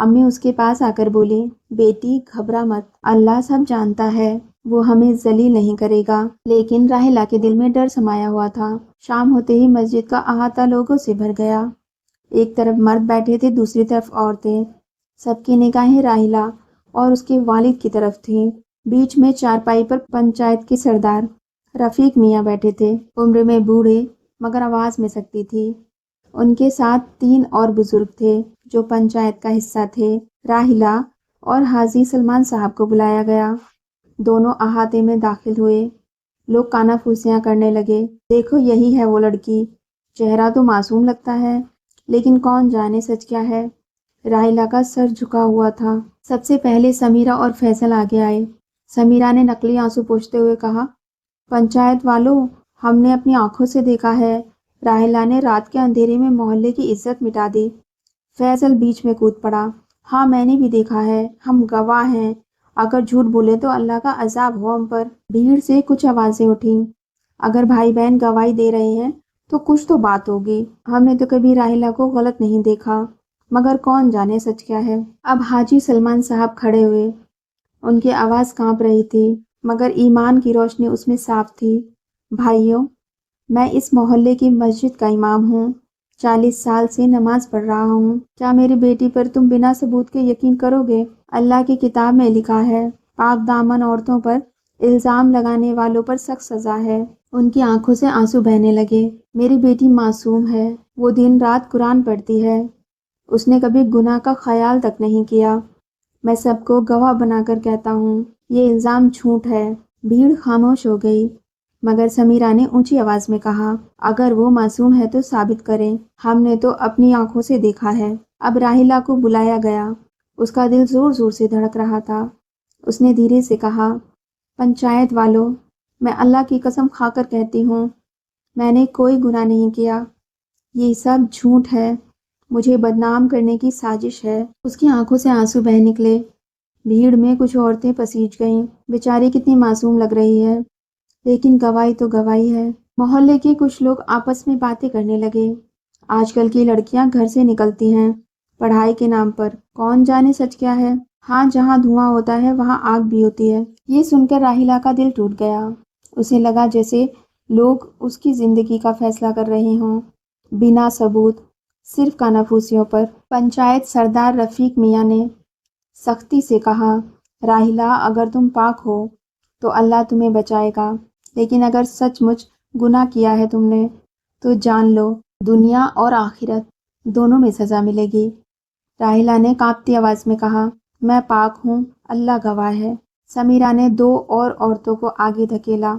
امی اس کے پاس آ کر بولی، بیٹی گھبرا مت، اللہ سب جانتا ہے، وہ ہمیں ذلیل نہیں کرے گا۔ لیکن راحیلہ کے دل میں ڈر سمایا ہوا تھا۔ شام ہوتے ہی مسجد کا احاطہ لوگوں سے بھر گیا۔ ایک طرف مرد بیٹھے تھے، دوسری طرف عورتیں۔ سب کی نگاہیں راحیلہ اور اس کے والد کی طرف تھیں۔ بیچ میں چارپائی پر پنچایت کے سردار رفیق میاں بیٹھے تھے، عمر میں بوڑھے مگر آواز میں سکتی تھی۔ ان کے ساتھ 3 اور بزرگ تھے جو پنچایت کا حصہ تھے۔ راحیلہ اور حاجی سلمان صاحب کو بلایا گیا۔ دونوں احاطے میں داخل ہوئے۔ لوگ کانا کرنے لگے، دیکھو یہی ہے وہ لڑکی، چہرہ تو معصوم لگتا ہے لیکن کون جانے سچ کیا ہے۔ راحیلہ کا سر جھکا ہوا تھا۔ سب سے پہلے سمیرہ اور فیصل آگے آئے۔ سمیرہ نے نقلی آنسو پوچھتے ہوئے کہا، پنچایت والوں، ہم نے اپنی آنکھوں سے دیکھا ہے، راحیلہ نے رات کے اندھیرے میں محلے کی عزت مٹا دی۔ فیصل بیچ میں کود پڑا، ہاں میں نے بھی دیکھا ہے، ہم گواہ ہیں، اگر جھوٹ بولے تو اللہ کا عذاب ہو ہم پر۔ بھیڑ سے کچھ آوازیں اٹھیں، اگر بھائی بہن گواہی دے رہے ہیں تو کچھ تو بات ہوگی، ہم نے تو کبھی راحیلہ کو غلط نہیں دیکھا، مگر کون جانے سچ کیا ہے۔ اب حاجی سلمان صاحب کھڑے ہوئے، ان کی آواز کانپ رہی تھی مگر ایمان کی روشنی اس میں صاف تھی۔ بھائیوں، میں اس محلے کی مسجد کا امام ہوں، 40 سال سے نماز پڑھ رہا ہوں، کیا میری بیٹی پر تم بنا ثبوت کے یقین کرو گے؟ اللہ کی کتاب میں لکھا ہے، پاک دامن عورتوں پر الزام لگانے والوں پر سخت سزا ہے۔ ان کی آنکھوں سے آنسو بہنے لگے۔ میری بیٹی معصوم ہے، وہ دن رات قرآن پڑھتی ہے، اس نے کبھی گناہ کا خیال تک نہیں کیا، میں سب کو گواہ بنا کر کہتا ہوں یہ الزام جھوٹ ہے۔ بھیڑ خاموش ہو گئی مگر سمیرہ نے اونچی آواز میں کہا، اگر وہ معصوم ہے تو ثابت کریں، ہم نے تو اپنی آنکھوں سے دیکھا ہے۔ اب راحیلہ کو بلایا گیا، اس کا دل زور زور سے دھڑک رہا تھا۔ اس نے دھیرے سے کہا، پنچایت والوں، میں اللہ کی قسم کھا کر کہتی ہوں میں نے کوئی گناہ نہیں کیا، یہ سب جھوٹ ہے، مجھے بدنام کرنے کی سازش ہے۔ اس کی آنکھوں سے آنسو بہہ نکلے۔ بھیڑ میں کچھ عورتیں پسیج گئیں، بیچاری کتنی معصوم لگ رہی ہے، لیکن گواہی تو گواہی ہے۔ محلے کے کچھ لوگ آپس میں باتیں کرنے لگے، آج کل کی لڑکیاں گھر سے نکلتی ہیں پڑھائی کے نام پر، کون جانے سچ کیا ہے، ہاں جہاں دھواں ہوتا ہے وہاں آگ بھی ہوتی ہے۔ یہ سن کر راحیلہ کا دل ٹوٹ گیا، اسے لگا جیسے لوگ اس کی زندگی کا فیصلہ کر رہے ہوں، بنا ثبوت، صرف کانافوسیوں پر۔ پنچایت سردار رفیق میاں نے سختی سے کہا، راحیلہ اگر تم پاک ہو تو اللہ تمہیں بچائے گا، لیکن اگر سچ مچ گناہ کیا ہے تم نے تو جان لو دنیا اور آخرت دونوں میں سزا ملے گی۔ راحیلہ نے کانپتی آواز میں کہا، میں پاک ہوں، اللہ گواہ ہے۔ سمیرہ نے 2 اور عورتوں کو آگے دھکیلا،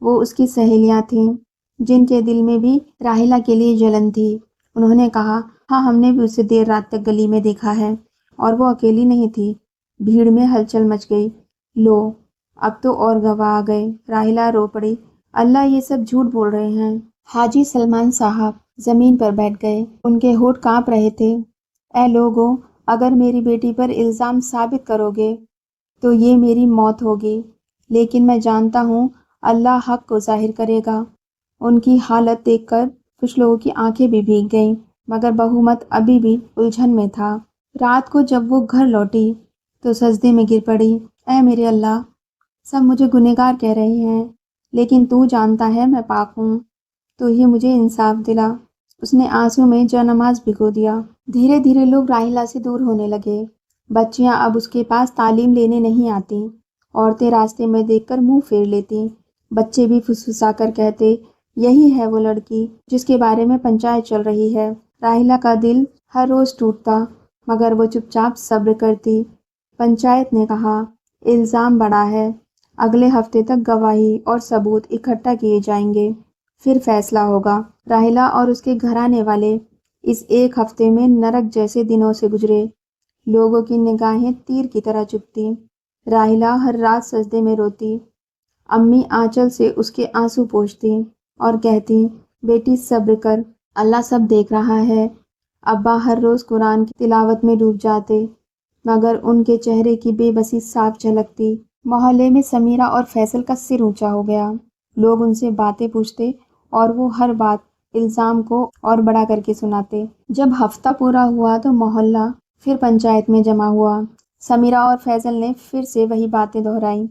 وہ اس کی سہیلیاں تھیں جن کے دل میں بھی راحیلہ کے لیے جلن تھی۔ انہوں نے کہا، ہاں ہم نے بھی اسے دیر رات تک گلی میں دیکھا ہے اور وہ اکیلی نہیں تھی۔ بھیڑ میں ہلچل مچ گئی، لو اب تو اور گواہ آ گئے۔ راحیلہ رو پڑی، اللہ یہ سب جھوٹ بول رہے ہیں۔ حاجی سلمان صاحب زمین پر بیٹھ گئے، ان کے ہونٹ کانپ رہے تھے، اے لوگو، اگر میری بیٹی پر الزام ثابت کرو گے تو یہ میری موت ہوگی، لیکن میں جانتا ہوں اللہ حق کو ظاہر کرے گا۔ ان کی حالت دیکھ کر کچھ لوگوں کی آنکھیں بھی بھیگ گئیں مگر بہومت ابھی بھی الجھن میں تھا۔ رات کو جب وہ گھر لوٹی تو سجدے میں گر پڑی، اے میرے اللہ، سب مجھے گنہگار کہہ رہے ہیں لیکن تو جانتا ہے میں پاک ہوں، تو ہی مجھے انصاف دلا۔ اس نے آنسو میں جانماز بھگو دیا۔ دھیرے دھیرے لوگ راحیلہ سے دور ہونے لگے، بچیاں اب اس کے پاس تعلیم لینے نہیں آتیں، عورتیں راستے میں دیکھ کر منہ پھیر لیتیں، بچے بھی پھسپھسا کر کہتے، یہی ہے وہ لڑکی جس کے بارے میں پنچایت چل رہی ہے۔ راحیلہ کا دل ہر روز ٹوٹتا مگر وہ چپ چاپ صبر کرتی۔ پنچایت نے کہا، الزام بڑا ہے، اگلے ہفتے تک گواہی اور ثبوت اکٹھا کیے جائیں گے، پھر فیصلہ ہوگا۔ راحیلہ اور اس کے گھرانے والے اس ایک ہفتے میں نرک جیسے دنوں سے گزرے، لوگوں کی نگاہیں تیر کی طرح چبھتیں۔ راحیلہ ہر رات سجدے میں روتی، امی آنچل سے اس کے آنسو پوچھتی اور کہتی، بیٹی صبر کر، اللہ سب دیکھ رہا ہے۔ ابا ہر روز قرآن کی تلاوت میں ڈوب جاتے مگر ان کے چہرے کی بے بسی صاف جھلکتی۔ محلے میں سمیرہ اور فیصل کا سر اونچا ہو گیا، لوگ ان سے باتیں پوچھتے اور وہ ہر بات الزام کو اور بڑا کر کے سناتے۔ جب ہفتہ پورا ہوا تو محلہ پھر پنچایت میں جمع ہوا۔ سمیرہ اور فیصل نے پھر سے وہی باتیں دہرائیں۔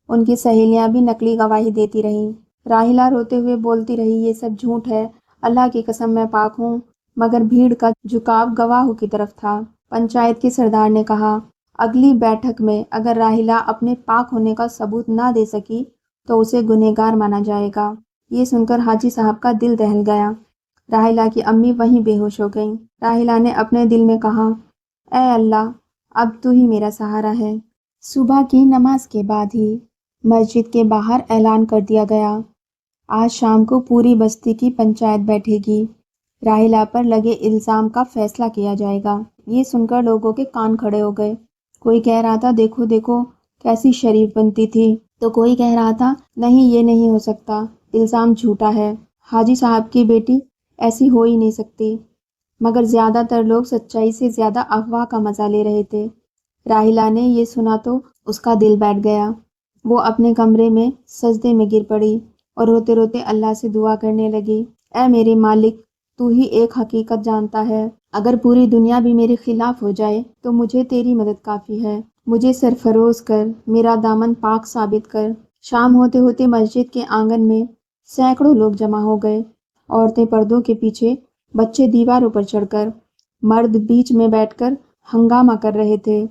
ان کی سہیلیاں بھی نقلی گواہی دیتی رہیں۔ راحلہ روتے ہوئے بولتی رہی، یہ سب جھوٹ ہے، اللہ کی قسم میں پاک ہوں۔ مگر بھیڑ کا جھکاؤ گواہوں کی طرف تھا۔ پنچایت کے سردار نے کہا، اگلی بیٹھک میں اگر راحلہ اپنے پاک ہونے کا ثبوت نہ دے سکی تو اسے گنہگار مانا جائے گا۔ یہ سن کر حاجی صاحب کا دل دہل گیا۔ راحلہ کی امی وہیں بے ہوش ہو گئیں۔ راحلہ نے اپنے دل میں کہا، اے اللہ، اب تو ہی میرا سہارا ہے۔ صبح کی نماز کے بعد ہی مسجد کے باہر اعلان کر دیا گیا، آج شام کو پوری بستی کی پنچایت بیٹھے گی، راحلہ پر لگے الزام کا فیصلہ کیا جائے گا۔ یہ سن کر لوگوں کے کان کھڑے ہو گئے۔ کوئی کہہ رہا تھا، دیکھو دیکھو کیسی شریف بنتی تھی، تو کوئی کہہ رہا تھا، نہیں یہ نہیں ہو سکتا، الزام جھوٹا ہے، حاجی صاحب کی بیٹی ایسی ہو ہی نہیں سکتی۔ مگر زیادہ تر لوگ سچائی سے زیادہ افواہ کا مزہ لے رہے تھے۔ راحلہ نے یہ سنا تو اس کا دل بیٹھ گیا۔ وہ اپنے کمرے میں سجدے میں گر پڑی اور روتے روتے اللہ سے دعا کرنے لگی، اے میرے مالک، تو ہی ایک حقیقت جانتا ہے، اگر پوری دنیا بھی میرے خلاف ہو جائے تو مجھے تیری مدد کافی ہے، مجھے سرفروز کر، میرا دامن پاک ثابت کر۔ شام ہوتے ہوتے مسجد کے آنگن میں سینکڑوں لوگ جمع ہو گئے، عورتیں پردوں کے پیچھے، بچے دیواروں پر چڑھ کر، مرد بیچ میں بیٹھ کر ہنگامہ کر رہے تھے۔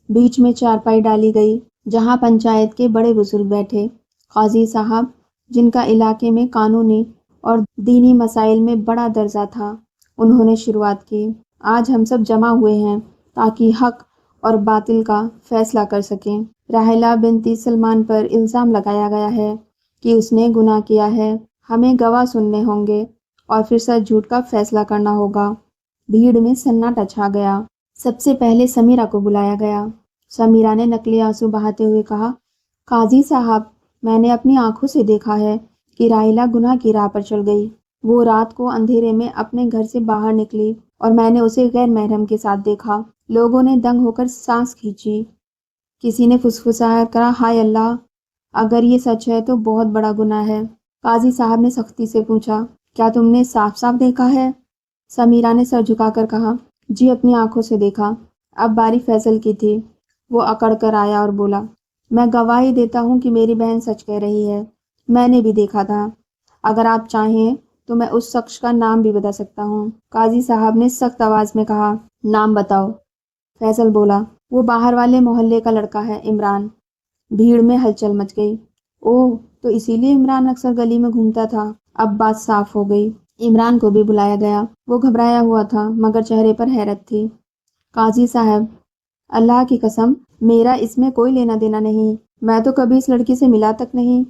بیچ میں چارپائی ڈالی گئی جہاں پنچایت کے بڑے بزرگ بیٹھے۔ قاضی صاحب، جن کا علاقے میں قانونی اور دینی مسائل میں بڑا درجہ تھا، انہوں نے شروعات کی، آج ہم سب جمع ہوئے ہیں تاکہ حق اور باطل کا فیصلہ کر سکیں۔ راحلہ بنت سلمان پر الزام لگایا گیا ہے کہ اس نے گناہ کیا ہے، ہمیں گواہ سننے ہوں گے اور پھر سچ جھوٹ کا فیصلہ کرنا ہوگا۔ بھیڑ میں سناٹا چھا گیا۔ سب سے پہلے سمیرہ کو بلایا گیا۔ سمیرہ نے نقلی آنسو بہاتے ہوئے کہا، قاضی صاحب، میں نے اپنی آنکھوں سے دیکھا ہے کہ راحلہ گناہ کی راہ پر چل گئی۔ وہ رات کو اندھیرے میں اپنے گھر سے باہر نکلی اور میں نے اسے غیر محرم کے ساتھ دیکھا۔ لوگوں نے دنگ ہو کر سانس کھینچی۔ کسی نے فسفسایا کہا، ہائے اللہ، اگر یہ سچ ہے تو بہت بڑا گناہ ہے۔ قاضی صاحب نے سختی سے پوچھا، کیا تم نے صاف صاف دیکھا ہے؟ سمیرہ نے سر جھکا کر کہا، جی اپنی آنکھوں سے دیکھا۔ اب باری فیصل کی تھی۔ وہ اکڑ کر آیا اور بولا، میں گواہی دیتا ہوں کہ میری بہن سچ کہہ رہی ہے، میں نے بھی دیکھا تھا، اگر آپ چاہیں تو میں اس شخص کا نام بھی بتا سکتا ہوں۔ قاضی صاحب نے سخت آواز میں کہا، نام بتاؤ۔ فیصل بولا، وہ باہر والے محلے کا لڑکا ہے، عمران۔ بھیڑ میں ہلچل مچ گئی۔ اوہ، تو اسی لیے عمران اکثر گلی میں گھومتا تھا۔ اب بات صاف ہو گئی۔ عمران کو بھی بلایا گیا۔ وہ گھبرایا ہوا تھا مگر چہرے پر حیرت تھی۔ قاضی صاحب، اللہ کی قسم، میرا اس میں کوئی لینا دینا نہیں، میں تو کبھی اس لڑکی سے ملا تک نہیں۔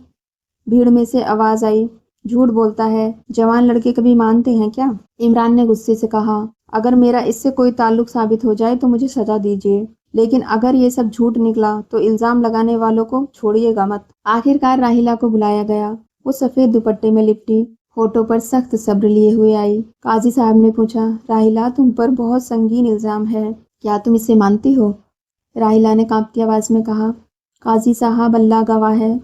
بھیڑ میں سے آواز آئی، جھوٹ بولتا ہے، جوان لڑکے کبھی مانتے ہیں کیا؟ عمران نے غصے سے کہا، اگر میرا اس سے کوئی تعلق ثابت ہو جائے تو مجھے سزا دیجیے، لیکن اگر یہ سب جھوٹ نکلا تو الزام لگانے والوں کو چھوڑیے گا مت۔ آخرکار راحلہ کو بلایا گیا۔ وہ سفید دوپٹے میں لپٹی، ہونٹوں پر سخت صبر لیے ہوئے آئی۔ قاضی صاحب نے پوچھا، راحلہ، تم پر بہت سنگین الزام ہے، کیا تم اسے مانتی ہو؟ راحلہ نے کانپتی آواز میں کہا، قاضی صاحب، اللہ گواہ ہے،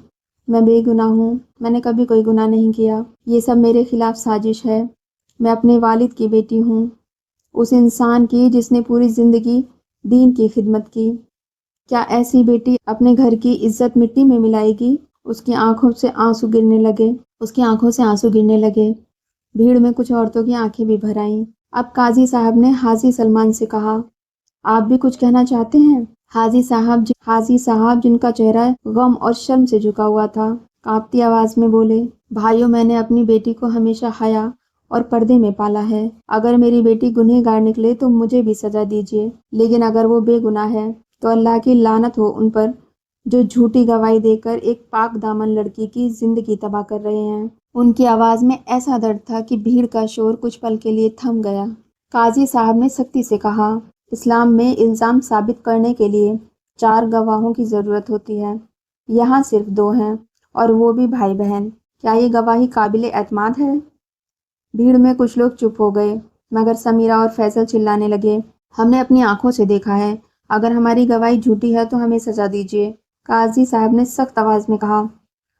میں بے گناہ ہوں، میں نے کبھی کوئی گناہ نہیں کیا، یہ سب میرے خلاف سازش ہے، میں اپنے والد کی بیٹی ہوں، اس انسان کی جس نے پوری زندگی دین کی خدمت کی، کیا ایسی بیٹی اپنے گھر کی عزت مٹی میں ملائے گی؟ اس کی آنکھوں سے آنسو گرنے لگے۔ بھیڑ میں کچھ عورتوں کی آنکھیں بھی بھر آئیں۔ اب قاضی صاحب نے حاجی سلمان سے کہا، آپ بھی کچھ کہنا چاہتے ہیں؟ حاجی صاحب جن کا چہرہ غم اور شرم سے جھکا ہوا تھا، کانپتی آواز میں بولے، بھائیوں، میں نے اپنی بیٹی کو ہمیشہ حیا اور پردے میں پالا ہے، اگر میری بیٹی گنہگار نکلے تو مجھے بھی سزا دیجیے، لیکن اگر وہ بے گناہ ہے تو اللہ کی لعنت ہو ان پر جو جھوٹی گواہی دے کر ایک پاک دامن لڑکی کی زندگی تباہ کر رہے ہیں۔ ان کی آواز میں ایسا درد تھا کہ بھیڑ کا شور کچھ پل کے لیے تھم گیا۔ قاضی صاحب نے سختی سے کہا، اسلام میں الزام ثابت کرنے کے لیے 4 گواہوں کی ضرورت ہوتی ہے، یہاں صرف 2 ہیں، اور وہ بھی بھائی بہن، کیا یہ گواہی قابل اعتماد ہے؟ بھیڑ میں کچھ لوگ چپ ہو گئے مگر سمیرہ اور فیصل چلانے لگے، ہم نے اپنی آنکھوں سے دیکھا ہے، اگر ہماری گواہی جھوٹی ہے تو ہمیں سزا دیجیے۔ قاضی صاحب نے سخت آواز میں کہا،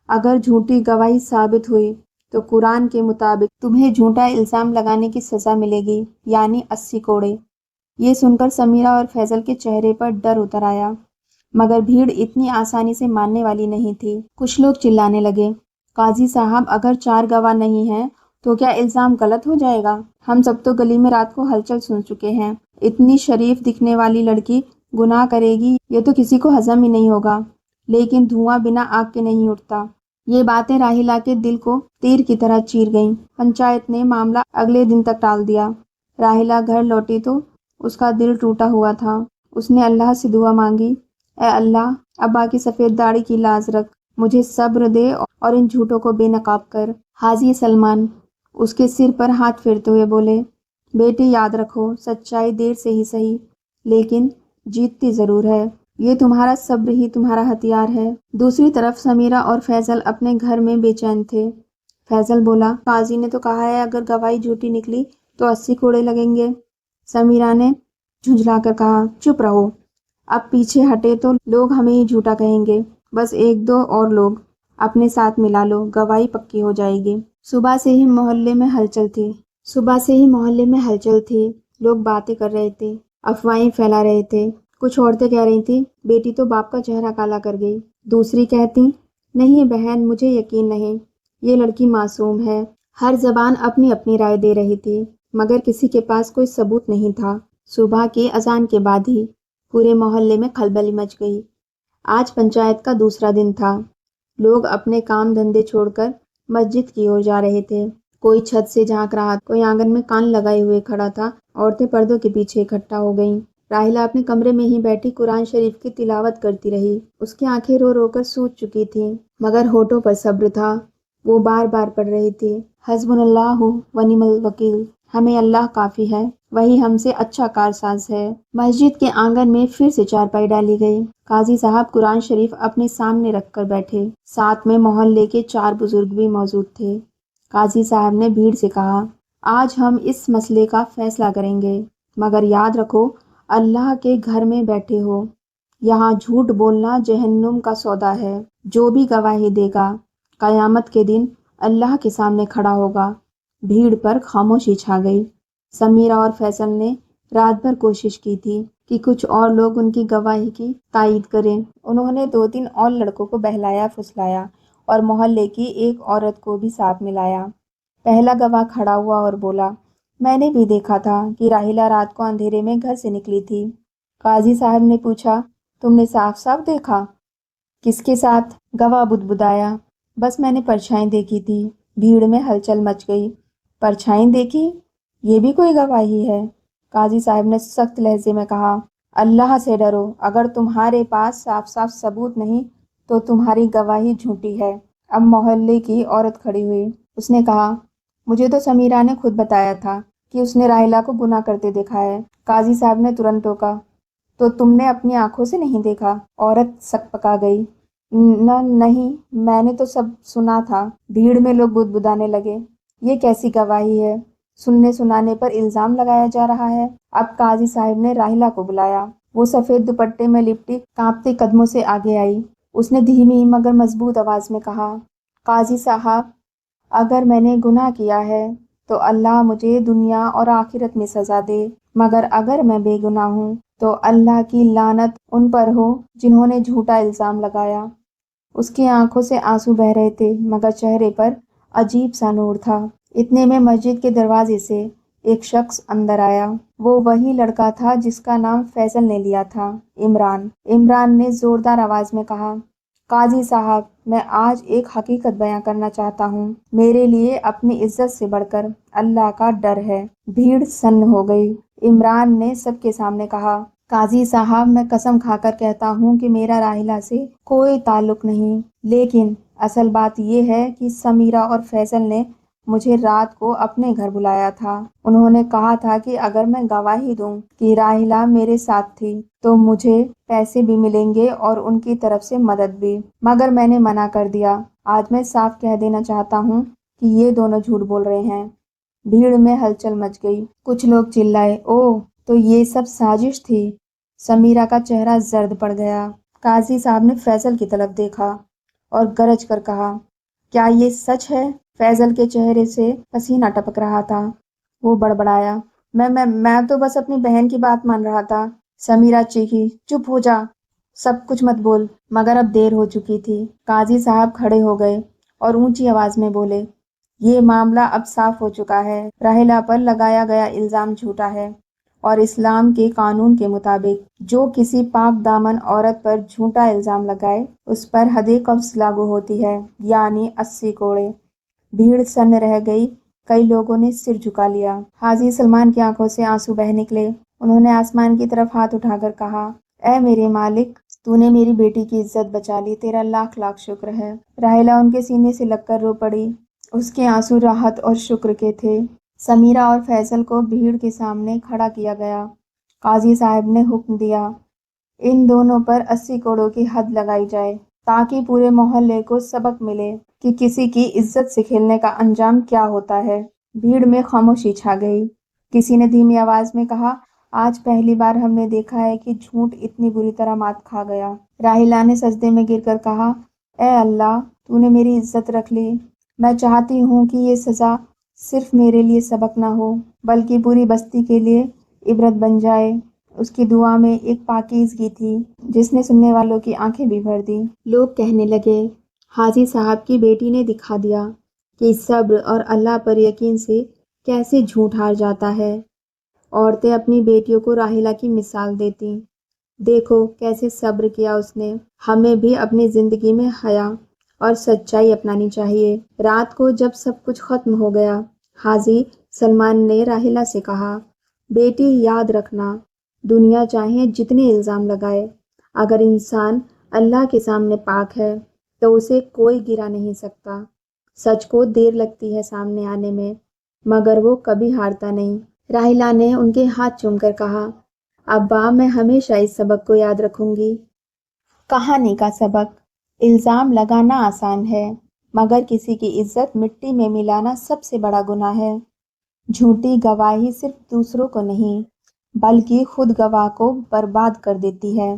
اگر جھوٹی گواہی ثابت ہوئی تو قرآن کے مطابق تمہیں جھوٹا الزام لگانے کی سزا ملے گی، یعنی 80 کوڑے۔ یہ سن کر سمیرہ اور فیصل کے چہرے پر ڈر اتر آیا، مگر بھیڑ اتنی آسانی سے ماننے والی نہیں تھی۔ کچھ لوگ چلانے لگے، قاضی صاحب اگر 4 گواہ نہیں ہیں تو کیا الزام غلط ہو جائے گا؟ ہم سب تو گلی میں رات کو ہلچل سن چکے ہیں، اتنی شریف دکھنے والی لڑکی گناہ کرے گی یہ تو کسی کو ہضم ہی نہیں ہوگا، لیکن دھواں بنا آگ کے نہیں اٹھتا۔ یہ باتیں راحیلہ کے دل کو تیر کی طرح چیر گئیں۔ پنچایت نے معاملہ اگلے دن تک ٹال دیا۔ راحیلہ گھر لوٹی تو اس کا دل ٹوٹا ہوا تھا۔ اس نے اللہ سے دعا مانگی، اے اللہ، ابا کی سفید داڑھی کی لاز رکھ، مجھے صبر دے اور ان جھوٹوں کو بے نقاب کر۔ حاجی سلمان اس کے سر پر ہاتھ پھیرتے ہوئے بولے، بیٹی یاد رکھو، سچائی دیر سے ہی صحیح لیکن جیتتی ضرور ہے، یہ تمہارا صبر ہی تمہارا ہتھیار ہے۔ دوسری طرف سمیرہ اور فیصل اپنے گھر میں بے چین تھے۔ فیصل بولا، قاضی نے تو کہا ہے اگر گواہی جھوٹی نکلی تو 80 کوڑے لگیں گے۔ سمیرہ نے جھنجھلا کر کہا، چپ رہو، اب پیچھے ہٹے تو لوگ ہمیں ہی جھوٹا کہیں گے، بس 1-2 اور لوگ اپنے ساتھ ملا لو، گواہی پکی ہو جائے گی۔ صبح سے ہی محلے میں ہلچل تھی، لوگ باتیں کر رہے تھے، افواہیں پھیلا رہے تھے۔ کچھ عورتیں کہہ رہی تھیں، بیٹی تو باپ کا چہرہ کالا کر گئی۔ دوسری کہتی، نہیں بہن، مجھے یقین نہیں، یہ لڑکی معصوم ہے۔ ہر زبان اپنی اپنی رائے دے رہی تھی، مگر کسی کے پاس کوئی ثبوت نہیں تھا۔ صبح کی اذان کے بعد ہی پورے محلے میں کھلبلی مچ گئی۔ آج پنچایت کا دوسرا دن تھا۔ لوگ اپنے کام دھندے چھوڑ کر مسجد کی اور جا رہے تھے۔ کوئی چھت سے جھانک رہا، کوئی آنگن میں کان لگائے ہوئے کھڑا تھا۔ عورتیں پردوں کے پیچھے اکٹھا ہو گئیں۔ راحیلہ اپنے کمرے میں ہی بیٹھی قرآن شریف کی تلاوت کرتی رہی۔ اس کی آنکھیں رو رو کر سوج چکی تھیں، مگر ہونٹوں پر صبر تھا۔ وہ بار بار پڑھ رہی تھی، حسبنا اللہ و نعم الوکیل، ہمیں اللہ کافی ہے، وہی ہم سے اچھا کارساز ہے۔ مسجد کے آنگن میں پھر سے چارپائی ڈالی گئی۔ قاضی صاحب قرآن شریف اپنے سامنے رکھ کر بیٹھے، ساتھ میں محلے کے 4 بزرگ بھی موجود تھے۔ قاضی صاحب نے بھیڑ سے کہا، آج ہم اس مسئلے کا فیصلہ کریں گے، مگر یاد رکھو اللہ کے گھر میں بیٹھے ہو، یہاں جھوٹ بولنا جہنم کا سودا ہے۔ جو بھی گواہی دے گا قیامت کے دن اللہ کے سامنے کھڑا ہوگا۔ بھیڑ پر خاموشی چھا گئی۔ سمیرہ اور فیصل نے رات بھر کوشش کی تھی کہ کچھ اور لوگ ان کی گواہی کی تائید کریں۔ انہوں نے 2-3 اور لڑکوں کو بہلایا پھسلایا اور محلے کی ایک عورت کو بھی ساتھ ملایا۔ پہلا گواہ کھڑا ہوا اور بولا، میں نے بھی دیکھا تھا کہ راحیلہ رات کو اندھیرے میں گھر سے نکلی تھی۔ قاضی صاحب نے پوچھا، تم نے صاف صاف دیکھا؟ کس کے ساتھ؟ گواہ بدبدایا، بس میں نے پرچھائیں دیکھی تھی۔ بھیڑ میں ہلچل مچ گئی۔ پرچھائیں دیکھی؟ یہ بھی کوئی گواہی ہے؟ قاضی صاحب نے سخت لہجے میں کہا، اللہ سے ڈرو، اگر تمہارے پاس صاف صاف ثبوت نہیں تو تمہاری گواہی جھوٹی ہے۔ اب محلے کی عورت کھڑی ہوئی۔ اس نے کہا، مجھے تو سمیرہ نے خود بتایا تھا کہ اس نے راحیلہ کو گناہ کرتے دیکھا ہے۔ قاضی صاحب نے ترنت ٹوکا، تو تم نے اپنی آنکھوں سے نہیں دیکھا؟ عورت سک پکا گئی، نہیں، میں نے تو سب سنا تھا۔ بھیڑ میں لوگ بدبدانے لگے، یہ کیسی گواہی ہے؟ سننے سنانے پر الزام لگایا جا رہا ہے۔ اب قاضی صاحب نے راحیلہ کو بلایا۔ وہ سفید دوپٹے میں لپٹی کانپتے قدموں سے آگے آئی۔ اس نے دھیمی مگر مضبوط آواز میں کہا، قاضی صاحب، اگر میں نے گناہ کیا ہے تو اللہ مجھے دنیا اور آخرت میں سزا دے، مگر اگر میں بے گناہ ہوں تو اللہ کی لعنت ان پر ہو جنہوں نے جھوٹا الزام لگایا۔ اس کی آنکھوں سے آنسو بہہ رہے تھے، مگر چہرے پر عجیب سا نور تھا۔ اتنے میں مسجد کے دروازے سے ایک شخص اندر آیا۔ وہ وہی لڑکا تھا جس کا نام فیصل نے لیا تھا، عمران۔ عمران نے زوردار آواز میں کہا، قاضی صاحب، میں آج ایک حقیقت بیان کرنا چاہتا ہوں۔ میرے لیے اپنی عزت سے بڑھ کر اللہ کا ڈر ہے۔ بھیڑ سن ہو گئی۔ عمران نے سب کے سامنے کہا، قاضی صاحب، میں قسم کھا کر کہتا ہوں کہ میرا راحیلہ سے کوئی تعلق نہیں، لیکن اصل بات یہ ہے کہ سمیرہ اور فیصل نے مجھے رات کو اپنے گھر بلایا تھا۔ انہوں نے کہا تھا کہ اگر میں گواہی دوں کہ راحیلہ میرے ساتھ تھی تو مجھے پیسے بھی ملیں گے اور ان کی طرف سے مدد بھی، مگر میں نے منع کر دیا۔ آج میں صاف کہہ دینا چاہتا ہوں کہ یہ دونوں جھوٹ بول رہے ہیں۔ بھیڑ میں ہلچل مچ گئی۔ کچھ لوگ چلائے، اوہ، تو یہ سب سازش تھی۔ سمیرہ کا چہرہ زرد پڑ گیا۔ قاضی صاحب نے فیصل کی طرف دیکھا اور گرج کر کہا، کیا یہ سچ ہے؟ فیصل کے چہرے سے پسینہ ٹپک رہا تھا۔ وہ بڑبڑایا، میں تو بس اپنی بہن کی بات مان رہا تھا۔ سمیرہ چیخی، چپ ہو جا، سب کچھ مت بول۔ مگر اب دیر ہو چکی تھی۔ قاضی صاحب کھڑے ہو گئے اور اونچی آواز میں بولے، یہ معاملہ اب صاف ہو چکا ہے۔ راحیلہ پر لگایا گیا الزام جھوٹا ہے اور اسلام کے قانون کے مطابق جو کسی پاک دامن عورت پر جھوٹا الزام لگائے اس پر حد قذف لاگو ہوتی ہے، یعنی 80 کوڑے۔ بھیڑ سن رہ گئی، کئی لوگوں نے سر جھکا لیا۔ حاجی سلمان کی آنکھوں سے آنسو بہہ نکلے۔ انہوں نے آسمان کی طرف ہاتھ اٹھا کر کہا، اے میرے مالک، تو نے میری بیٹی کی عزت بچا لی، تیرا لاکھ لاکھ شکر ہے۔ راحیلہ ان کے سینے سے لگ کر رو پڑی۔ اس کے آنسو راحت اور شکر کے تھے۔ سمیرہ اور فیصل کو بھیڑ کے سامنے کھڑا کیا گیا۔ قاضی صاحب نے حکم دیا، ان دونوں پر 80 کوڑوں کی حد لگائی جائے تاکہ پورے محلے کو سبق ملے کہ کسی کی عزت سے کھیلنے کا انجام کیا ہوتا ہے۔ بھیڑ میں خاموشی چھا گئی۔ کسی نے دھیمی آواز میں کہا، آج پہلی بار ہم نے دیکھا ہے کہ جھوٹ اتنی بری طرح مات کھا گیا۔ راحیلہ نے سجدے میں گر کر کہا، اے اللہ، تو نے میری عزت رکھ لی۔ میں چاہتی ہوں کہ یہ سزا صرف میرے لیے سبق نہ ہو بلکہ پوری بستی کے لیے عبرت بن جائے۔ اس کی دعا میں ایک پاکیزگی تھی جس نے سننے والوں کی آنکھیں بھی بھر دیں۔ لوگ کہنے لگے، حاجی صاحب کی بیٹی نے دکھا دیا کہ صبر اور اللہ پر یقین سے کیسے جھوٹ ہار جاتا ہے۔ عورتیں اپنی بیٹیوں کو راحیلہ کی مثال دیتی، دیکھو کیسے صبر کیا اس نے۔ ہمیں بھی اپنی زندگی میں حیا اور سچائی اپنانی چاہیے۔ رات کو جب سب کچھ ختم ہو گیا، حاجی سلمان نے راحیلہ سے کہا، بیٹی یاد رکھنا، دنیا چاہے جتنے الزام لگائے، اگر انسان اللہ کے سامنے پاک ہے تو اسے کوئی گرا نہیں سکتا۔ سچ کو دیر لگتی ہے سامنے آنے میں مگر وہ کبھی ہارتا نہیں۔ راحیلہ نے ان کے ہاتھ چوم کر کہا، ابا، میں ہمیشہ اس سبق کو یاد رکھوں گی۔ کہانی کا سبق، الزام لگانا آسان ہے مگر کسی کی عزت مٹی میں ملانا سب سے بڑا گناہ ہے۔ جھوٹی گواہی صرف دوسروں کو نہیں بلکہ خود گواہ کو برباد کر دیتی ہے۔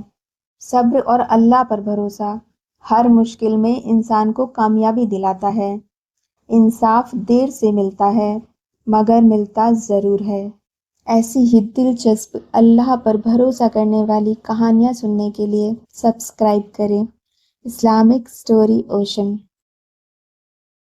صبر اور اللہ پر بھروسہ ہر مشکل میں انسان کو کامیابی دلاتا ہے۔ انصاف دیر سے ملتا ہے مگر ملتا ضرور ہے۔ ایسی ہی دلچسپ اللہ پر بھروسہ کرنے والی کہانیاں سننے کے لیے سبسکرائب کریں اسلامک اسٹوری اوشن۔